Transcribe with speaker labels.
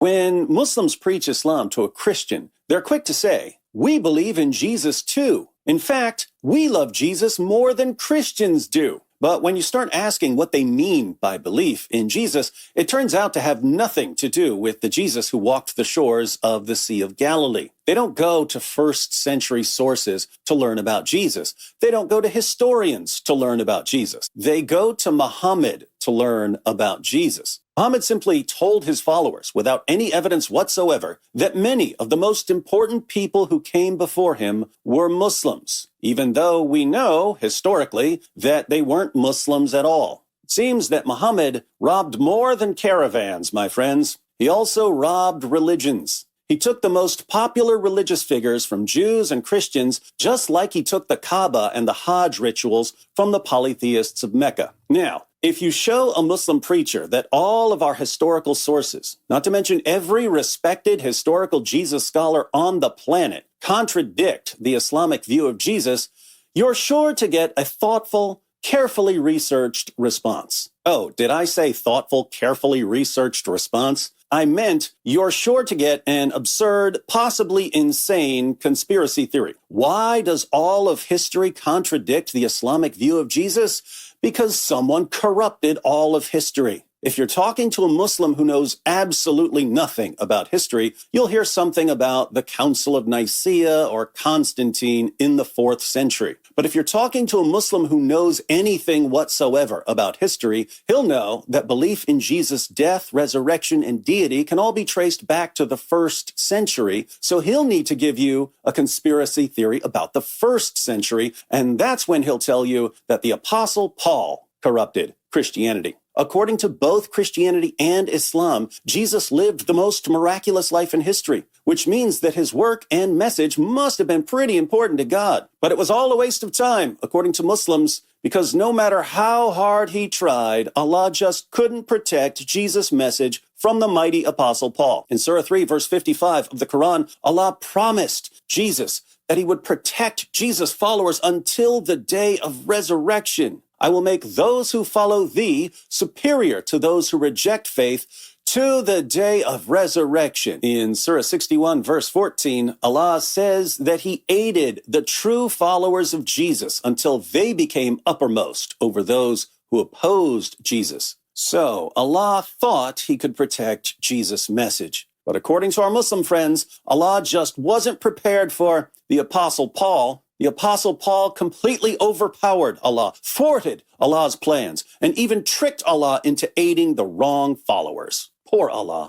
Speaker 1: When Muslims preach Islam to a Christian, they're quick to say, "We believe in Jesus too. In fact, we love Jesus more than Christians do." But when you start asking what they mean by belief in Jesus, it turns out to have nothing to do with the Jesus who walked the shores of the Sea of Galilee. They don't go to first century sources to learn about Jesus. They don't go to historians to learn about Jesus. They go to Muhammad to learn about Jesus. Muhammad simply told his followers, without any evidence whatsoever, that many of the most important people who came before him were Muslims, even though we know, historically, that they weren't Muslims at all. It seems that Muhammad robbed more than caravans, my friends. He also robbed religions. He took the most popular religious figures from Jews and Christians, just like he took the Kaaba and the Hajj rituals from the polytheists of Mecca. Now, if you show a Muslim preacher that all of our historical sources, not to mention every respected historical Jesus scholar on the planet, contradict the Islamic view of Jesus, you're sure to get a thoughtful, carefully researched response. Oh, did I say thoughtful, carefully researched response? I meant you're sure to get an absurd, possibly insane conspiracy theory. Why does all of history contradict the Islamic view of Jesus? Because someone corrupted all of history. If you're talking to a Muslim who knows absolutely nothing about history, you'll hear something about the Council of Nicaea or Constantine in the 4th century. But if you're talking to a Muslim who knows anything whatsoever about history, he'll know that belief in Jesus' death, resurrection, and deity can all be traced back to the 1st century. So he'll need to give you a conspiracy theory about the 1st century, and that's when he'll tell you that the Apostle Paul corrupted Christianity. According to both Christianity and Islam, Jesus lived the most miraculous life in history, which means that his work and message must have been pretty important to God. But it was all a waste of time, according to Muslims, because no matter how hard he tried, Allah just couldn't protect Jesus' message from the mighty Apostle Paul. In Surah 3, verse 55 of the Quran, Allah promised Jesus that he would protect Jesus' followers until the day of resurrection. I will make those who follow thee superior to those who reject faith to the day of resurrection. In Surah 61, verse 14, Allah says that he aided the true followers of Jesus until they became uppermost over those who opposed Jesus. So Allah thought he could protect Jesus' message. But according to our Muslim friends, Allah just wasn't prepared for the Apostle Paul. The Apostle Paul completely overpowered Allah, thwarted Allah's plans, and even tricked Allah into aiding the wrong followers. Poor Allah.